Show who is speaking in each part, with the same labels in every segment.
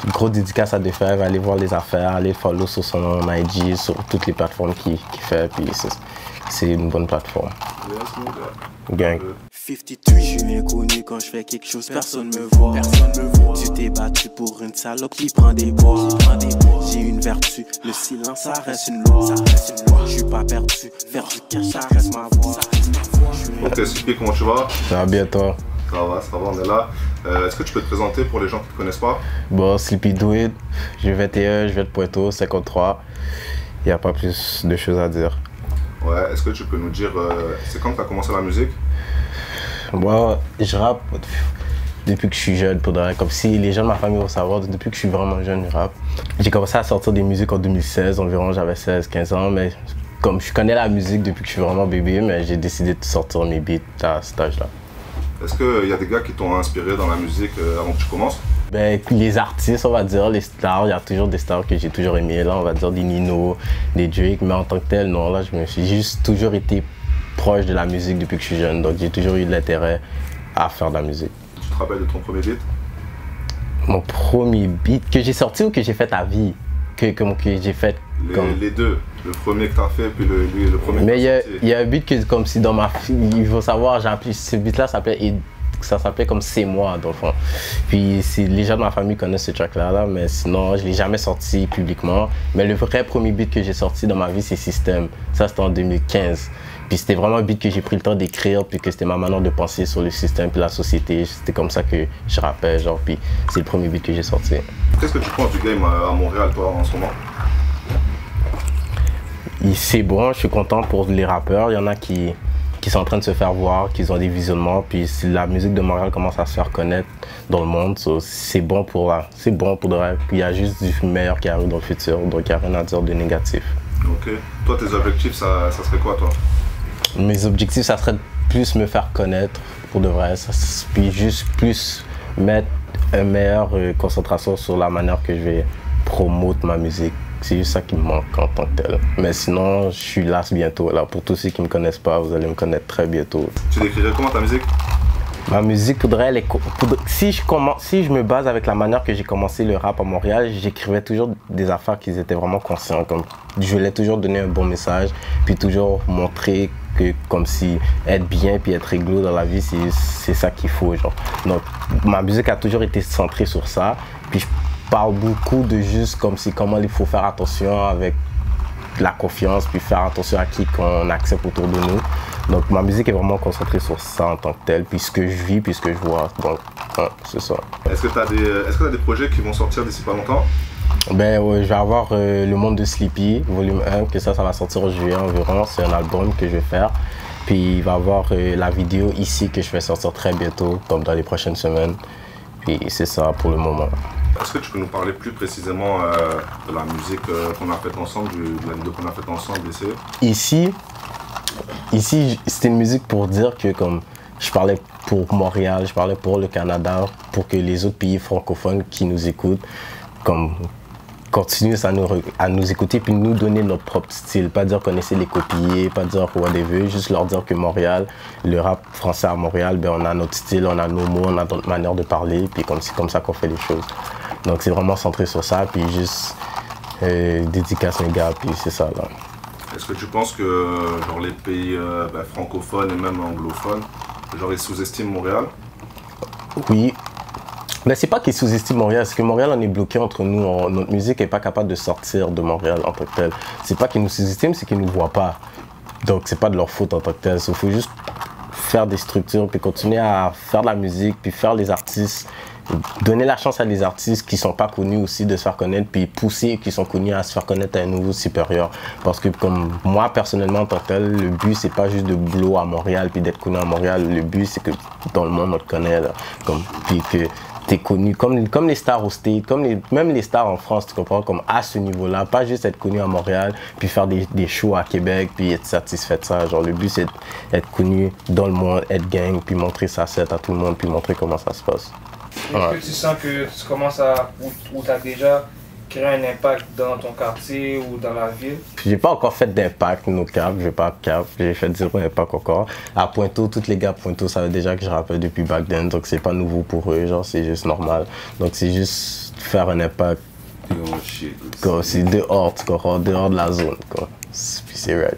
Speaker 1: Grosse dédicace à Defebvre, allez voir les affaires, allez follow sur son IG, sur toutes les plateformes qu'il fait, puis c'est une bonne plateforme. Gang.
Speaker 2: 52, je suis inconnu quand je fais quelque chose, personne me voit. Tu t'es battu pour une salope qui prend des bois. J'ai une vertu, le silence ça reste une loi. Je suis pas perdu, faire du cash ça reste ma voix.
Speaker 3: Ok, Slippy, comment tu vas?
Speaker 1: Ça va bien toi?
Speaker 3: Ça va, on est là. Est-ce que tu peux te présenter pour les gens qui ne te connaissent pas?
Speaker 1: Bon, Slippy Do It, j'ai 21, je viens de Pointeau, 53. Il n'y a pas plus de choses à dire.
Speaker 3: Ouais, est-ce que tu peux nous dire, c'est quand tu as commencé la musique?
Speaker 1: Moi, je rappe depuis que je suis jeune, comme si les gens de ma famille vont savoir, depuis que je suis vraiment jeune, je rappe. J'ai commencé à sortir des musiques en 2016 environ, j'avais 16-15 ans, mais comme je connais la musique depuis que je suis vraiment bébé, mais j'ai décidé de sortir mes beats à cet âge-là.
Speaker 3: Est-ce qu'il y a des gars qui t'ont inspiré dans la musique avant que tu commences?
Speaker 1: Ben, les artistes, on va dire, les stars, il y a toujours des stars que j'ai toujours aimées, là, on va dire des Nino, des Drake, mais en tant que tel, non, là, je me suis juste toujours été proche de la musique depuis que je suis jeune, donc j'ai toujours eu de l'intérêt à faire de la musique.
Speaker 3: Tu te rappelles de ton premier beat?
Speaker 1: Mon premier beat que j'ai sorti ou que j'ai fait à vie? Que j'ai fait
Speaker 3: les deux, le premier que tu as fait puis le premier.
Speaker 1: Mais il y a un beat que comme si dans ma... Il faut savoir, j'ai appelé ce beat là, ça s'appelait comme C'est moi dans le fond. Puis les gens de ma famille connaissent ce track là, mais sinon je l'ai jamais sorti publiquement. Mais le vrai premier beat que j'ai sorti dans ma vie c'est Système. Ça c'était en 2015. Puis c'était vraiment un beat que j'ai pris le temps d'écrire, puis que c'était ma manière de penser sur le système puis la société. C'était comme ça que je rappelle, genre, puis c'est le premier beat que j'ai sorti.
Speaker 3: Qu'est-ce que tu penses du game à Montréal, toi, en ce moment?
Speaker 1: C'est bon, je suis content pour les rappeurs. Il y en a qui sont en train de se faire voir, qui ont des visionnements, puis la musique de Montréal commence à se faire connaître dans le monde. So, c'est bon pour de vrai. Puis il y a juste du meilleur qui arrive dans le futur, donc il n'y a rien à dire de négatif.
Speaker 3: Ok. Toi, tes objectifs, ça serait quoi, toi?
Speaker 1: Mes objectifs, ça serait de plus me faire connaître pour de vrai, puis juste plus mettre une meilleure concentration sur la manière que je vais promouvoir ma musique. C'est juste ça qui me manque en tant que tel. Mais sinon, je suis là bientôt. Là. Pour tous ceux qui ne me connaissent pas, vous allez me connaître très bientôt.
Speaker 3: Tu décrirais comment ta musique?
Speaker 1: Ma musique, si je me base avec la manière que j'ai commencé le rap à Montréal, j'écrivais toujours des affaires qui étaient vraiment conscientes. Comme, je voulais toujours donner un bon message, puis toujours montrer que comme si être bien puis être réglo dans la vie, c'est ça qu'il faut. Genre. Donc ma musique a toujours été centrée sur ça. Puis je parle beaucoup de juste comme si comment il faut faire attention avec la confiance, puis faire attention à qui qu'on accepte autour de nous. Donc ma musique est vraiment concentrée sur ça en tant que tel, puis ce que je vis, puis ce que je vois. Donc c'est ça.
Speaker 3: Est-ce que tu as des projets qui vont sortir d'ici pas longtemps?
Speaker 1: Ben ouais, je vais avoir Le Monde de Slippy, volume 1, que ça va sortir en juillet environ. C'est un album que je vais faire. Puis il va y avoir la vidéo ici que je vais sortir très bientôt, comme dans les prochaines semaines. Puis c'est ça pour le moment.
Speaker 3: Est-ce que tu peux nous parler plus précisément de la musique qu'on a faite ensemble, de la vidéo qu'on a faite ensemble ici?
Speaker 1: Ici c'était une musique pour dire que comme je parlais pour Montréal, je parlais pour le Canada, pour que les autres pays francophones qui nous écoutent comme continuent à nous écouter puis nous donner notre propre style. Pas dire qu'on essaie de les copier, pas dire whatever, juste leur dire que Montréal, le rap français à Montréal, ben on a notre style, on a nos mots, on a notre manière de parler, puis c'est comme ça qu'on fait les choses. Donc c'est vraiment centré sur ça, puis juste dédicace mes gars, puis c'est ça là.
Speaker 3: Est-ce que tu penses que genre, les pays francophones et même anglophones, genre, ils sous-estiment Montréal?
Speaker 1: Oui. Mais c'est pas qu'ils sous-estiment Montréal, c'est que Montréal on est bloqué entre nous, notre musique n'est pas capable de sortir de Montréal en tant que tel. C'est pas qu'ils nous sous-estiment, c'est qu'ils nous voient pas. Donc c'est pas de leur faute en tant que tel. Il faut juste faire des structures, puis continuer à faire de la musique, puis faire les artistes, donner la chance à des artistes qui sont pas connus aussi de se faire connaître, puis pousser qui sont connus à se faire connaître à un niveau supérieur. Parce que comme moi personnellement en tant que tel, le but c'est pas juste de blow à Montréal puis d'être connu à Montréal. Le but c'est que dans le monde on te connaît là, puis que t'es connu comme les stars au State, même les stars en France, tu comprends, comme à ce niveau-là, pas juste être connu à Montréal, puis faire des shows à Québec, puis être satisfait de ça. Genre le but c'est d'être connu dans le monde, être gang, puis montrer sa set à tout le monde, puis montrer comment ça se passe.
Speaker 4: Est-ce que tu sens que tu commences à, ou tu as déjà créé un impact dans ton quartier ou dans la ville?
Speaker 1: J'ai pas encore fait d'impact, no cap, j'ai pas cap, j'ai fait zéro impact encore. À Pointeau, tous les gars à Pointeau savaient déjà que je rappelle depuis back then, donc c'est pas nouveau pour eux, genre c'est juste normal. Donc c'est juste faire un impact. C'est dehors, en dehors de la zone. Puis c'est right.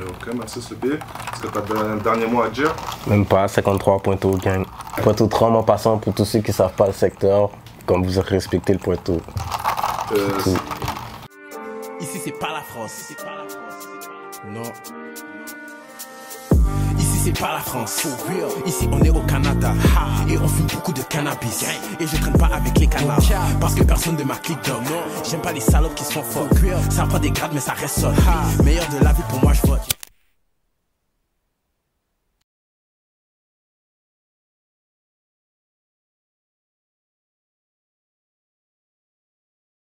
Speaker 3: Ok, merci Sophie. Est-ce que tu as un dernier mot à dire?
Speaker 1: Même pas, 53 Pointeau gang. Pointeau 3 en passant pour tous ceux qui ne savent pas le secteur, comme vous respectez le Pointeau.
Speaker 2: Ici c'est pas la France. Non. C'est pas la France, ici on est au Canada et on fume beaucoup de cannabis et je traîne pas avec les canards parce que personne de ma clique donne. J'aime pas les salopes qui se font fort, ça prend des grades mais ça reste sol. Meilleur de la vie pour moi je vote.